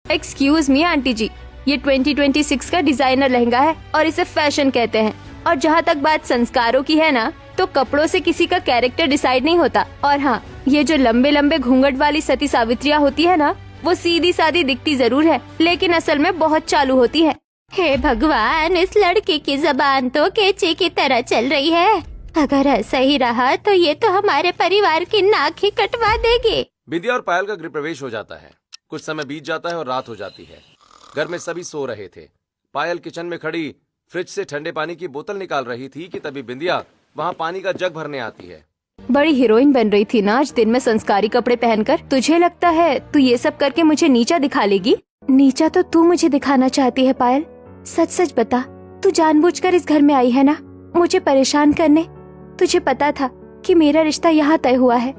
Excuse me aunty जी, ये 2026 का designer lehenga है और इसे फैशन कहते हैं। और जहाँ तक बात संस्कारों की है ना, तो कपड़ों से किसी का कैरेक्टर डिसाइड नहीं होता। और हाँ, ये जो लंबे लंबे घूंघट वाली सती सावित्रियाँ होती है ना, वो सीधी सादी दिखती जरूर है, लेकिन असल में बहुत चालू होती है। हे भगवान, इस लड़की की जबान तो केचे की तरह चल रही है। अगर ऐसा ही रहा तो ये तो हमारे परिवार की नाक ही कटवा देगी। बिंदिया और पायल का गृह प्रवेश हो जाता है। कुछ समय बीत जाता है और रात हो जाती है। घर में सभी सो रहे थे। पायल किचन में खड़ी फ्रिज से ठंडे पानी की बोतल निकाल रही थी कि तभी बिंदिया वहाँ पानी का जग भरने आती है। बड़ी हीरोइन बन रही थी ना आज दिन में संस्कारी कपड़े पहनकर। तुझे लगता है तू ये सब करके मुझे नीचा दिखा लेगी? नीचा तो तू मुझे दिखाना चाहती है पायल। सच सच बता, तू जानबूझकर इस घर में आई है ना, मुझे परेशान करने? तुझे पता था कि मेरा रिश्ता यहाँ तय हुआ है,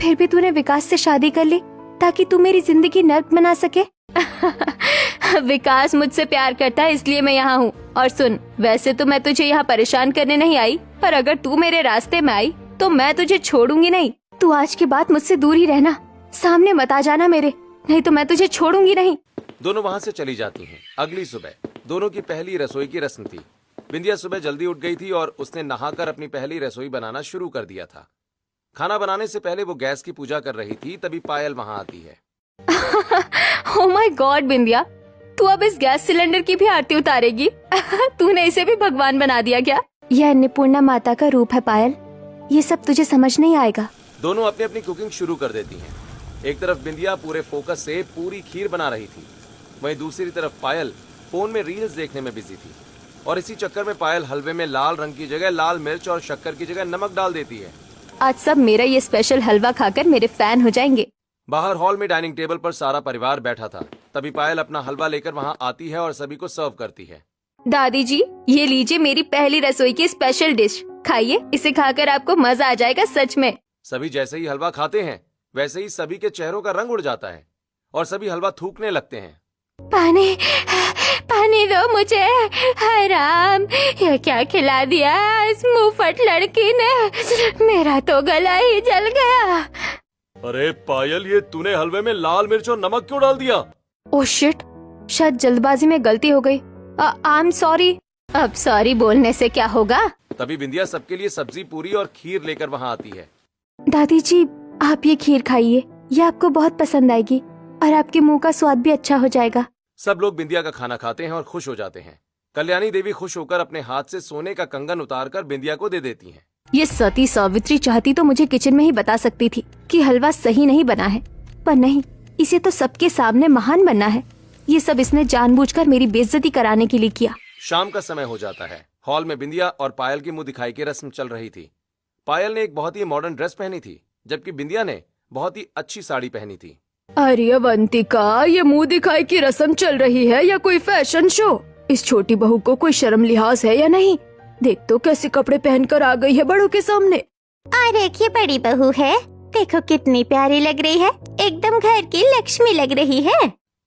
फिर भी तूने विकास से शादी कर ली ताकि तू मेरी जिंदगी नर्क बना सके। विकास मुझसे प्यार करता है इसलिए मैं यहाँ हूँ। और सुन, वैसे तो मैं तुझे यहाँ परेशान करने नहीं आई, पर अगर तू मेरे रास्ते में आई तो मैं तुझे छोड़ूंगी नहीं। तू आज के बाद मुझसे दूर ही रहना, सामने मत आ जाना मेरे, नहीं तो मैं तुझे छोड़ूंगी नहीं। दोनों वहाँ से चली जाती हैं। अगली सुबह दोनों की पहली रसोई की रस्म थी। बिंदिया सुबह जल्दी उठ गई थी और उसने नहाकर अपनी पहली रसोई बनाना शुरू कर दिया था। खाना बनाने से पहले वो गैस की पूजा कर रही थी, तभी पायल वहाँ आती है। ओह माय गॉड बिंदिया, तू अब इस गैस सिलेंडर की भी आरती उतारेगी? तूने इसे भी भगवान बना दिया क्या? यह अन्नपूर्णा माता का रूप है पायल, ये सब तुझे समझ नहीं आएगा। दोनों अपनी अपनी कुकिंग शुरू कर देती हैं। एक तरफ बिंदिया पूरे फोकस से पूरी खीर बना रही थी, वहीं दूसरी तरफ पायल फोन में रील्स देखने में बिजी थी। और इसी चक्कर में पायल हलवे में लाल रंग की जगह लाल मिर्च और शक्कर की जगह नमक डाल देती है। आज सब मेरा ये स्पेशल हलवा खाकर मेरे फैन हो जाएंगे। बाहर हॉल में डाइनिंग टेबल पर सारा परिवार बैठा था। तभी पायल अपना हलवा लेकर वहाँ आती है और सभी को सर्व करती है। दादी जी, ये लीजिए मेरी पहली रसोई की स्पेशल डिश, खाइए, इसे खाकर आपको मजा आ जाएगा सच में। सभी जैसे ही हलवा खाते हैं वैसे ही सभी के चेहरों का रंग उड़ जाता है और सभी हलवा थूकने लगते हैं। पानी, पानी दो मुझे, हाय राम, ये क्या खिला दिया इस मुंहफट लड़की ने, मेरा तो गला ही जल गया। अरे पायल, ये तूने हलवे में लाल मिर्च और नमक क्यों डाल दिया? ओह शिट, शायद जल्दबाजी में गलती हो गई। I am sorry. अब सॉरी बोलने से क्या होगा? तभी बिंदिया सबके लिए सब्जी, पूरी और खीर लेकर वहाँ आती है। दादी जी, आप ये खीर खाइए, ये आपको बहुत पसंद आएगी और आपके मुंह का स्वाद भी अच्छा हो जाएगा। सब लोग बिंदिया का खाना खाते हैं और खुश हो जाते हैं। कल्याणी देवी खुश होकर अपने हाथ से सोने का कंगन उतारकर बिंदिया को दे देती हैं। ये सती सावित्री चाहती तो मुझे किचन में ही बता सकती थी कि हलवा सही नहीं बना है, पर नहीं, इसे तो सबके सामने महान बनना है। ये सब इसने जानबूझकर मेरी बेइज्जती कराने के लिए किया। शाम का समय हो जाता है। हॉल में बिंदिया और पायल की मुंह दिखाई की रस्म चल रही थी। पायल ने एक बहुत ही मॉडर्न ड्रेस पहनी थी, जबकि बिंदिया ने बहुत ही अच्छी साड़ी पहनी थी। अरे अवंतिका, ये मुंह दिखाई की रस्म चल रही है या कोई फैशन शो? इस छोटी बहू को कोई शर्म लिहाज है या नहीं? देख तो कैसे कपड़े पहनकर आ गई है बड़ों के सामने। और देखिए बड़ी बहू है, देखो कितनी प्यारी लग रही है, एकदम घर की लक्ष्मी लग रही है।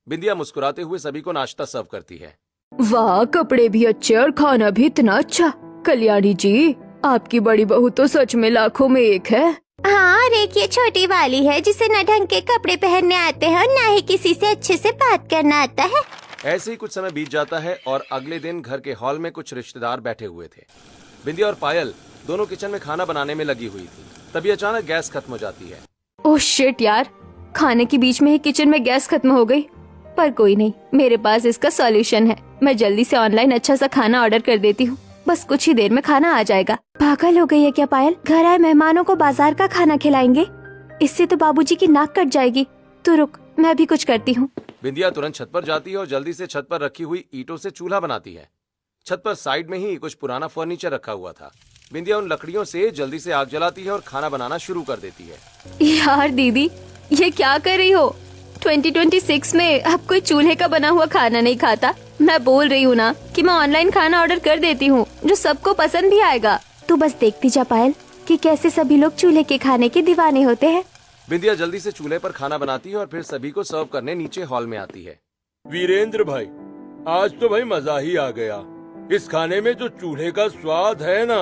बिंदिया मुस्कुराते हुए सभी को नाश्ता सर्व करती है। वाह, कपड़े भी अच्छे और खाना भी इतना अच्छा। कल्याणी जी, आपकी बड़ी बहू तो सच में लाखों में एक है। हाँ, और एक ये छोटी वाली है जिसे न ढंग के कपड़े पहनने आते हैं और न ही किसी से अच्छे से बात करना आता है। ऐसे ही कुछ समय बीत जाता है और अगले दिन घर के हॉल में कुछ रिश्तेदार बैठे हुए थे। बिंदिया और पायल दोनों किचन में खाना बनाने में लगी हुई थी। तभी अचानक गैस खत्म हो जाती है। ओह शिट यार, खाने के बीच में ही किचन में गैस खत्म हो गई। पर कोई नहीं, मेरे पास इसका सॉल्यूशन है। मैं जल्दी से ऑनलाइन अच्छा सा खाना ऑर्डर कर देती हूँ, बस कुछ ही देर में खाना आ जाएगा। पागल हो गई है क्या पायल? घर आए मेहमानों को बाजार का खाना खिलाएंगे? इससे तो बाबूजी की नाक कट जाएगी। तू रुक, मैं भी कुछ करती हूँ। बिंदिया तुरंत छत पर जाती है और जल्दी से छत पर रखी हुई ईंटों से चूल्हा बनाती है। छत पर साइड में ही कुछ पुराना फर्नीचर रखा हुआ था। बिंदिया उन लकड़ियों से जल्दी से आग जलाती है और खाना बनाना शुरू कर देती है। यार दीदी, ये क्या कर रही हो? 2026 में अब कोई चूल्हे का बना हुआ खाना नहीं खाता। मैं बोल रही हूँ ना कि मैं ऑनलाइन खाना ऑर्डर कर देती हूँ, जो सबको पसंद भी आएगा। तू बस देखती जा पायल कि कैसे सभी लोग चूल्हे के खाने के दीवाने होते हैं। बिंदिया जल्दी से चूल्हे पर खाना बनाती है और फिर सभी को सर्व करने नीचे हॉल में आती है। वीरेंद्र भाई, आज तो भाई मजा ही आ गया। इस खाने में जो चूल्हे का स्वाद है ना,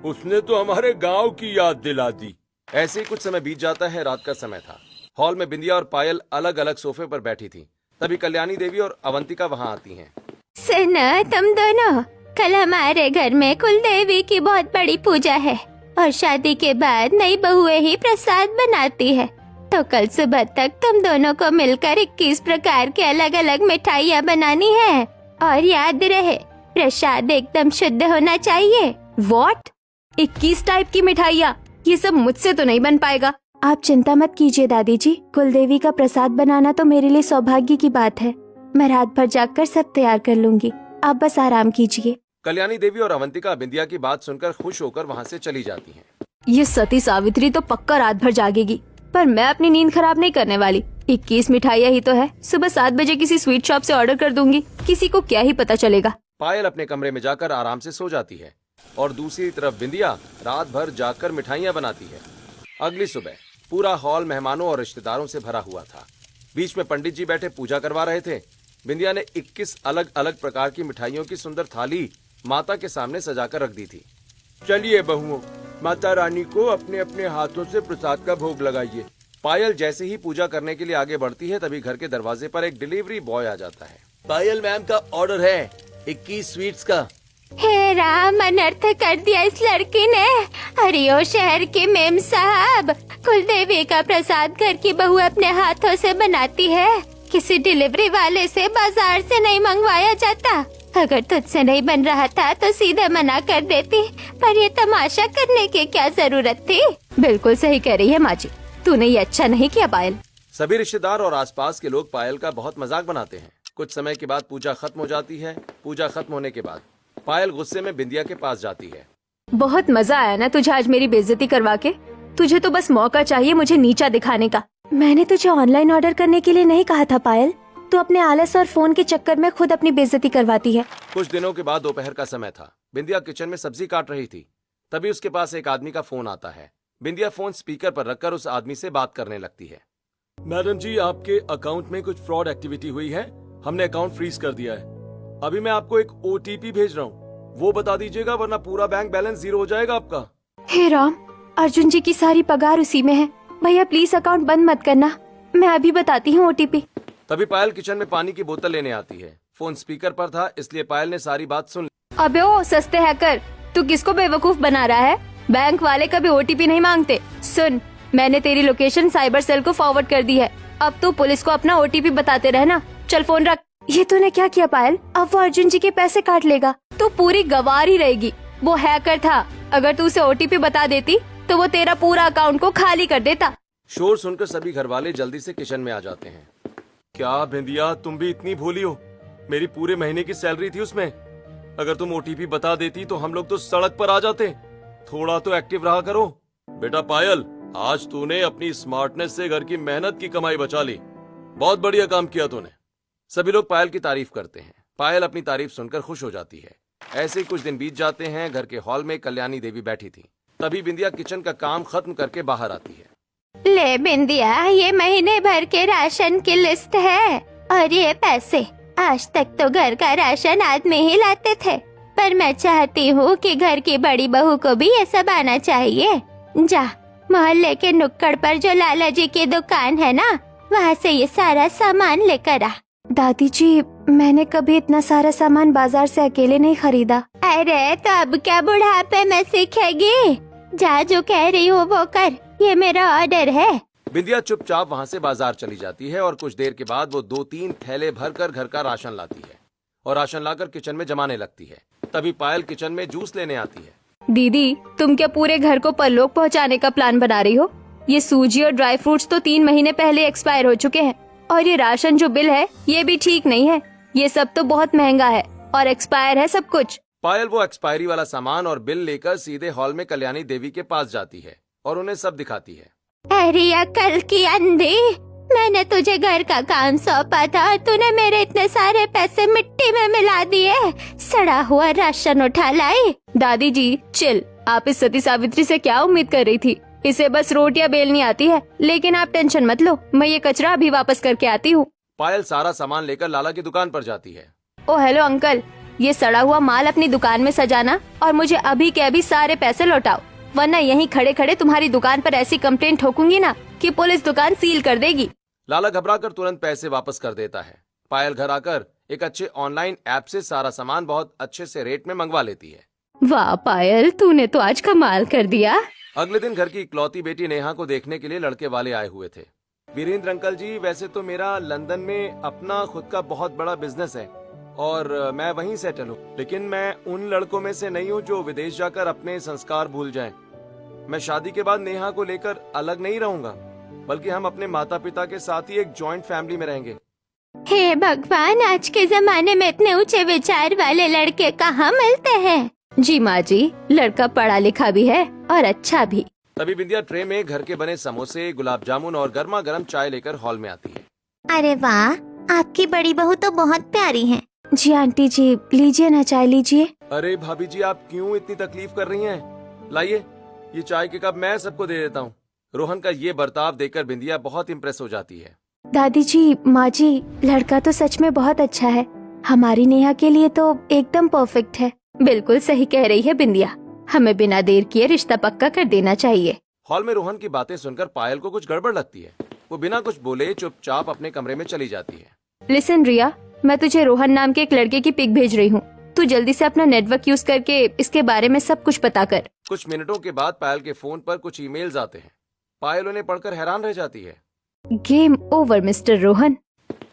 उसने तो हमारे गांव की याद दिला दी। ऐसे ही कुछ समय बीत जाता है। रात का समय था। हॉल में बिंदिया और पायल अलग अलग सोफे पर बैठी थी। तभी कल्याणी देवी और अवंतिका वहाँ आती हैं। सुनो तुम दोनों, कल हमारे घर में कुल देवी की बहुत बड़ी पूजा है और शादी के बाद नई बहुएं ही प्रसाद बनाती है। तो कल सुबह तक तुम दोनों को मिलकर 21 प्रकार के अलग अलग मिठाइयाँ बनानी है। और याद रहे, प्रसाद एकदम शुद्ध होना चाहिए। वॉट? 21 टाइप की मिठाइयाँ? ये सब मुझसे तो नहीं बन पाएगा। आप चिंता मत कीजिए दादी जी, कुलदेवी का प्रसाद बनाना तो मेरे लिए सौभाग्य की बात है। मैं रात भर जागकर सब तैयार कर लूंगी, आप बस आराम कीजिए। कल्याणी देवी और अवंतिका बिंदिया की बात सुनकर खुश होकर वहाँ से चली जाती हैं। ये सती सावित्री तो पक्का रात भर जागेगी, पर मैं अपनी नींद खराब नहीं करने वाली। 21 मिठाइयाँ ही तो है, सुबह 7 बजे किसी स्वीट शॉप से ऑर्डर कर दूंगी, किसी को क्या ही पता चलेगा। पायल अपने कमरे में जाकर आराम से सो जाती है और दूसरी तरफ बिंदिया रात भर जागकर मिठाइयाँ बनाती है। अगली सुबह पूरा हॉल मेहमानों और रिश्तेदारों से भरा हुआ था। बीच में पंडित जी बैठे पूजा करवा रहे थे। बिंदिया ने 21 अलग अलग प्रकार की मिठाइयों की सुंदर थाली माता के सामने सजाकर रख दी थी। चलिए बहुओं, माता रानी को अपने अपने हाथों से प्रसाद का भोग लगाइए। पायल जैसे ही पूजा करने के लिए आगे बढ़ती है, तभी घर के दरवाजे पर एक डिलीवरी बॉय आ जाता है। पायल मैम का ऑर्डर है 21 स्वीट्स का। हे राम, अनर्थ कर दिया इस लड़की ने। अरे ओ शहर के मेम साहब, कुलदेवी का प्रसाद घर की बहू अपने हाथों से बनाती है, किसी डिलीवरी वाले से बाजार से नहीं मंगवाया जाता। अगर तुझसे नहीं बन रहा था तो सीधे मना कर देती, पर ये तमाशा करने की क्या जरूरत थी। बिल्कुल सही कह रही है माँ जी, तूने ये अच्छा नहीं किया पायल। सभी रिश्तेदार और आसपास के लोग पायल का बहुत मजाक बनाते हैं। कुछ समय के बाद पूजा खत्म हो जाती है। पूजा खत्म होने के बाद पायल गुस्से में बिंदिया के पास जाती है। बहुत मजा आया ना तुझे आज मेरी बेइज्जती करवा के? तुझे तो बस मौका चाहिए मुझे नीचा दिखाने का। मैंने तुझे ऑनलाइन ऑर्डर करने के लिए नहीं कहा था पायल, तू अपने आलस और फोन के चक्कर में खुद अपनी बेइज्जती करवाती है। कुछ दिनों के बाद दोपहर का समय था। बिंदिया किचन में सब्जी काट रही थी। तभी उसके पास एक आदमी का फोन आता है। बिंदिया फोन स्पीकर पर रखकर उस आदमी से बात करने लगती है। मैडम जी, आपके अकाउंट में कुछ फ्रॉड एक्टिविटी हुई है, हमने अकाउंट फ्रीज कर दिया है। अभी मैं आपको एक OTP भेज रहा हूँ, वो बता दीजिएगा वरना पूरा बैंक बैलेंस 0 हो जाएगा आपका। हे राम, अर्जुन जी की सारी पगार उसी में है। भैया प्लीज अकाउंट बंद मत करना, मैं अभी बताती हूँ OTP। तभी पायल किचन में पानी की बोतल लेने आती है। फोन स्पीकर पर था, इसलिए पायल ने सारी बात सुन ली। अबे ओ सस्ते हैकर, तू किसको बेवकूफ बना रहा है? बैंक वाले कभी OTP नहीं मांगते। सुन, मैंने तेरी लोकेशन साइबर सेल को फॉरवर्ड कर दी है। अब तू पुलिस को अपना OTP बताते रहना। चल फोन रख। ये तूने क्या किया पायल? अब वो अर्जुन जी के पैसे काट लेगा। तू पूरी गवार ही रहेगी। वो हैकर था, अगर तू उसे OTP बता देती तो वो तेरा पूरा अकाउंट को खाली कर देता। शोर सुनकर सभी घर वाले जल्दी से किचन में आ जाते हैं। क्या बिंदिया, तुम भी इतनी भोली हो? मेरी पूरे महीने की सैलरी थी उसमें। अगर तुम OTP बता देती तो हम लोग तो सड़क पर आ जाते। थोड़ा तो एक्टिव रहा करो। बेटा पायल, आज तूने अपनी स्मार्टनेस से घर की मेहनत की कमाई बचा ली। बहुत बढ़िया काम किया तूने। सभी लोग पायल की तारीफ करते हैं। पायल अपनी तारीफ सुनकर खुश हो जाती है। ऐसे ही कुछ दिन बीत जाते हैं। घर के हॉल में कल्याणी देवी बैठी थी। तभी बिंदिया किचन का काम खत्म करके बाहर आती है। ले बिंदिया, ये महीने भर के राशन की लिस्ट है और ये पैसे। आज तक तो घर का राशन आदमी ही लाते थे, पर मैं चाहती हूँ कि घर की बड़ी बहू को भी ये सब आना चाहिए। जा, मोहल्ले के नुक्कड़ पर जो लाला जी की दुकान है ना, वहाँ से ये सारा सामान लेकर आ। दादी जी, मैंने कभी इतना सारा सामान बाजार से अकेले नहीं खरीदा। अरे तो अब क्या बुढ़ापे में सीखेगी? जा, जो कह रही हो वो कर, ये मेरा ऑर्डर है। बिंदिया चुपचाप वहाँ से बाजार चली जाती है और कुछ देर के बाद वो 2-3 थैले भरकर घर का राशन लाती है और राशन लाकर किचन में जमाने लगती है। तभी पायल किचन में जूस लेने आती है। दीदी, तुम क्या पूरे घर को परलोक पहुंचाने का प्लान बना रही हो? ये सूजी और ड्राई फ्रूट्स तो 3 महीने पहले एक्सपायर हो चुके हैं और ये राशन जो बिल है ये भी ठीक नहीं है। ये सब तो बहुत महंगा है और एक्सपायर है सब कुछ। पायल वो एक्सपायरी वाला सामान और बिल लेकर सीधे हॉल में कल्याणी देवी के पास जाती है और उन्हें सब दिखाती है। अरे अकल की अंधी, मैंने तुझे घर का काम सौंपा था और तूने मेरे इतने सारे पैसे मिट्टी में मिला दिए। सड़ा हुआ राशन उठा लाई। दादी जी चिल, आप इस सती सावित्री से क्या उम्मीद कर रही थी? इसे बस रोटियां बेलनी आती है। लेकिन आप टेंशन मत लो, मैं ये कचरा अभी वापस करके आती हूँ। पायल सारा सामान लेकर लाला की दुकान पर जाती है। ओ हेलो अंकल, ये सड़ा हुआ माल अपनी दुकान में सजाना और मुझे अभी के अभी सारे पैसे लौटाओ, वरना यहीं खड़े खड़े तुम्हारी दुकान पर ऐसी कंप्लेंट ठोकूंगी ना कि पुलिस दुकान सील कर देगी। लाला घबराकर तुरंत पैसे वापस कर देता है पायल घर आकर एक अच्छे ऑनलाइन ऐप से सारा सामान बहुत अच्छे से रेट में मंगवा लेती है। वाह पायल, तूने तो आज कमाल कर दिया। अगले दिन घर की इकलौती बेटी नेहा को देखने के लिए लड़के वाले आए हुए थे। वीरेंद्र अंकल जी, वैसे तो मेरा लंदन में अपना खुद का बहुत बड़ा बिजनेस है और मैं वहीं सेटल हूँ, लेकिन मैं उन लड़कों में से नहीं हूँ जो विदेश जाकर अपने संस्कार भूल जाएं। मैं शादी के बाद नेहा को लेकर अलग नहीं रहूंगा, बल्कि हम अपने माता पिता के साथ ही एक जॉइंट फैमिली में रहेंगे। हे भगवान, आज के जमाने में इतने ऊंचे विचार वाले लड़के कहाँ मिलते हैं। जी माँ जी, लड़का पढ़ा लिखा भी है और अच्छा भी। तभी बिंदिया ट्रे में घर के बने समोसे, गुलाब जामुन और गर्मा गर्म चाय लेकर हॉल में आती है। अरे वाह, आपकी बड़ी बहू तो बहुत प्यारी है। जी आंटी जी, लीजिए ना चाय लीजिए। अरे भाभी जी, आप क्यों इतनी तकलीफ कर रही हैं? लाइए, ये चाय के कप मैं सबको दे देता हूँ। रोहन का ये बर्ताव देखकर बिंदिया बहुत इम्प्रेस हो जाती है। दादी जी, माँ जी, लड़का तो सच में बहुत अच्छा है। हमारी नेहा के लिए तो एकदम परफेक्ट है। बिल्कुल सही कह रही है बिंदिया, हमें बिना देर किए रिश्ता पक्का कर देना चाहिए। हॉल में रोहन की बातें सुनकर पायल को कुछ गड़बड़ लगती है। वो बिना कुछ बोले चुपचाप अपने कमरे में चली जाती है। लिसन रिया, मैं तुझे रोहन नाम के एक लड़के की पिक भेज रही हूँ। तू जल्दी से अपना नेटवर्क यूज करके इसके बारे में सब कुछ पता कर। कुछ मिनटों के बाद पायल के फोन पर कुछ ईमेल्स आते हैं। पायल उन्हें पढ़कर हैरान रह जाती है। Game over mister Rohan.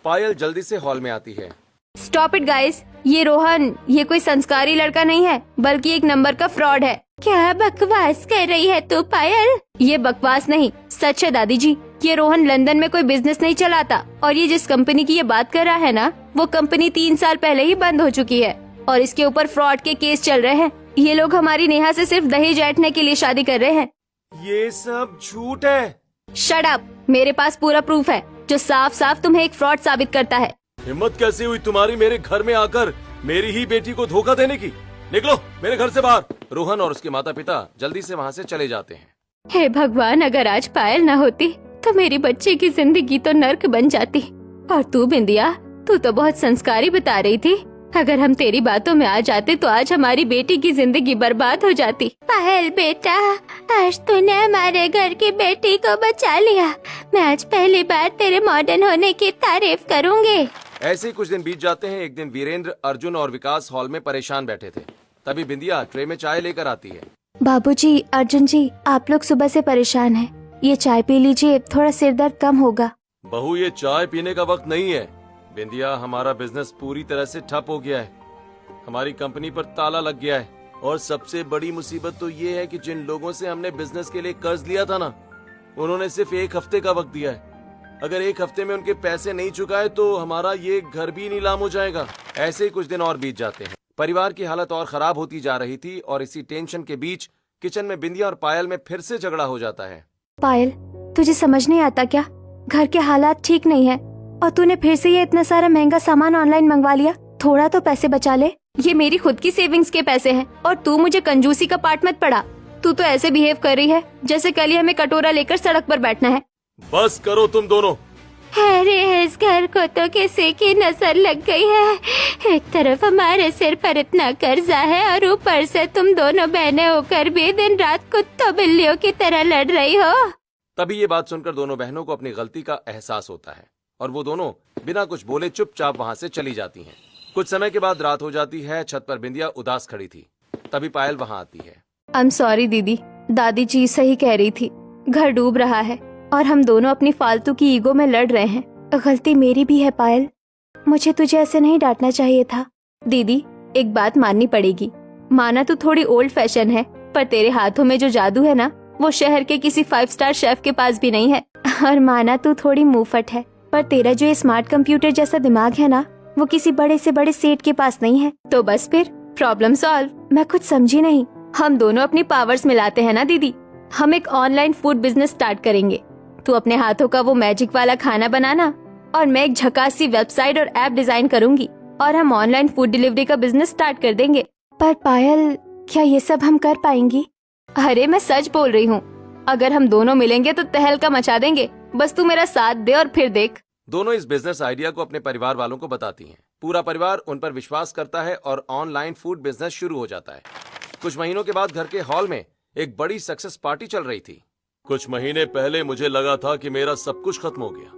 Payal जल्दी से हॉल में आती है। स्टॉप इट गाइस, ये रोहन, ये कोई संस्कारी लड़का नहीं है, बल्कि एक नंबर का फ्रॉड है। क्या बकवास कर रही है तू पायल? ये बकवास नहीं, सच है दादी जी। ये रोहन लंदन में कोई बिजनेस नहीं चलाता, और ये जिस कंपनी की ये बात कर रहा है ना, वो कंपनी 3 साल पहले ही बंद हो चुकी है और इसके ऊपर फ्रॉड के केस चल रहे हैं। ये लोग हमारी नेहा से सिर्फ दहेज ऐंठने के लिए शादी कर रहे हैं। ये सब झूठ है। शट अप, मेरे पास पूरा प्रूफ है जो साफ साफ तुम्हें एक फ्रॉड साबित करता है। हिम्मत कैसे हुई तुम्हारी मेरे घर में आकर मेरी ही बेटी को धोखा देने की? निकलो मेरे घर से बाहर। रोहन और उसके माता पिता जल्दी से वहाँ से चले जाते हैं। हे भगवान, अगर आज पायल न होती तो मेरी बच्ची की जिंदगी तो नर्क बन जाती। और तू बिंदिया, तू तो बहुत संस्कारी बता रही थी। अगर हम तेरी बातों में आ जाते तो आज हमारी बेटी की जिंदगी बर्बाद हो जाती। पायल बेटा, आज तूने हमारे घर की बेटी को बचा लिया। मैं आज पहली बार तेरे मॉडर्न होने की तारीफ करूंगी। ऐसे ही कुछ दिन बीत जाते हैं। एक दिन वीरेंद्र, अर्जुन और विकास हॉल में परेशान बैठे थे। तभी बिंदिया ट्रे में चाय लेकर आती है। बाबूजी, अर्जुन जी, आप लोग सुबह से परेशान हैं। ये चाय पी लीजिए, थोड़ा सिर दर्द कम होगा। बहू, ये चाय पीने का वक्त नहीं है। बिंदिया, हमारा बिजनेस पूरी तरह से ठप हो गया है। हमारी कंपनी पर ताला लग गया है और सबसे बड़ी मुसीबत तो ये है कि जिन लोगों से हमने बिजनेस के लिए कर्ज लिया था ना, उन्होंने सिर्फ 1 हफ्ते का वक्त दिया है। अगर 1 हफ्ते में उनके पैसे नहीं चुकाए तो हमारा ये घर भी नीलाम हो जाएगा। ऐसे ही कुछ दिन और बीत जाते हैं। परिवार की हालत और खराब होती जा रही थी और इसी टेंशन के बीच किचन में बिंदिया और पायल में फिर से झगड़ा हो जाता है। पायल, तुझे समझ नहीं आता क्या? घर के हालात ठीक नहीं है और तूने फिर से ये इतना सारा महंगा सामान ऑनलाइन मंगवा लिया। थोड़ा तो पैसे बचा ले। ये मेरी खुद की सेविंग्स के पैसे हैं और तू मुझे कंजूसी का पाठ मत पढ़ा। तू तो ऐसे बिहेव कर रही है जैसे कल ही हमें कटोरा लेकर सड़क पर बैठना है। बस करो तुम दोनों। अरे इस घर को तो किसी की नजर लग गई है। एक तरफ हमारे सिर पर इतना कर्जा है और ऊपर से तुम दोनों बहनें होकर भी दिन रात कुत्तों बिल्लियों की तरह लड़ रही हो। तभी ये बात सुनकर दोनों बहनों को अपनी गलती का एहसास होता है और वो दोनों बिना कुछ बोले चुपचाप वहाँ से चली जाती हैं। कुछ समय के बाद रात हो जाती है। छत पर बिंदिया उदास खड़ी थी। तभी पायल वहाँ आती है। आई एम सॉरी दीदी, दादी जी सही कह रही थी। घर डूब रहा है और हम दोनों अपनी फालतू की ईगो में लड़ रहे हैं। गलती मेरी भी है पायल, मुझे तुझे ऐसे नहीं डांटना चाहिए था। दीदी, एक बात माननी पड़ेगी। माना तू थोड़ी ओल्ड फैशन है, पर तेरे हाथों में जो जादू है ना, वो शहर के किसी 5 स्टार शेफ के पास भी नहीं है। और माना तू थोड़ी मुंहफट है, पर तेरा जो ये स्मार्ट कंप्यूटर जैसा दिमाग है ना, वो किसी बड़े से बड़े सेठ के पास नहीं है। तो बस फिर प्रॉब्लम सॉल्व। मैं कुछ समझी नहीं। हम दोनों अपनी पावर्स मिलाते हैं ना दीदी। हम एक ऑनलाइन फूड बिजनेस स्टार्ट करेंगे। तू अपने हाथों का वो मैजिक वाला खाना बनाना और मैं एक झकास सी वेबसाइट और ऐप डिजाइन करूंगी और हम ऑनलाइन फूड डिलीवरी का बिजनेस स्टार्ट कर देंगे। पर पायल, क्या ये सब हम कर पाएंगी? अरे मैं सच बोल रही हूँ। अगर हम दोनों मिलेंगे तो तहलका मचा देंगे। बस तू मेरा साथ दे और फिर देख। दोनों इस बिजनेस आइडिया को अपने परिवार वालों को बताती हैं। पूरा परिवार उन पर विश्वास करता है और ऑनलाइन फूड बिजनेस शुरू हो जाता है। कुछ महीनों के बाद घर के हॉल में एक बड़ी सक्सेस पार्टी चल रही थी। कुछ महीने पहले मुझे लगा था कि मेरा सब कुछ खत्म हो गया,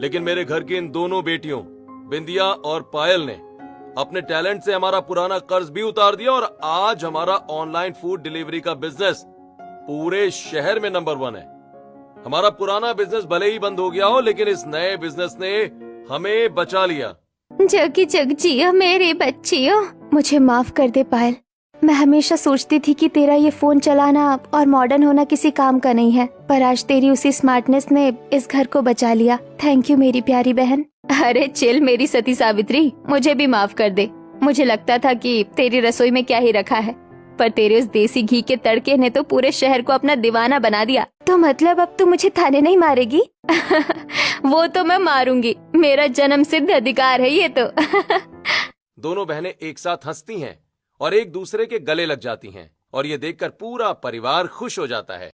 लेकिन मेरे घर की इन दोनों बेटियों बिंदिया और पायल ने अपने टैलेंट से हमारा पुराना कर्ज भी उतार दिया और आज हमारा ऑनलाइन फूड डिलीवरी का बिजनेस पूरे शहर में नंबर 1 है। हमारा पुराना बिजनेस भले ही बंद हो गया हो, लेकिन इस नए बिजनेस ने हमें बचा लिया। जगी जग जियो मेरे बच्चियों। मुझे माफ कर दे पायल। मैं हमेशा सोचती थी कि तेरा ये फोन चलाना और मॉडर्न होना किसी काम का नहीं है, पर आज तेरी उसी स्मार्टनेस ने इस घर को बचा लिया। थैंक यू मेरी प्यारी बहन। अरे चिल मेरी सती सावित्री, मुझे भी माफ कर दे। मुझे लगता था कि तेरी रसोई में क्या ही रखा है, पर तेरे उस देसी घी के तड़के ने तो पूरे शहर को अपना दीवाना बना दिया। तो मतलब अब तू मुझे ताने नहीं मारेगी? वो तो मैं मारूंगी, मेरा जन्म सिद्ध अधिकार है ये तो। दोनों बहनें एक साथ हंसती हैं और एक दूसरे के गले लग जाती हैं और ये देखकर पूरा परिवार खुश हो जाता है।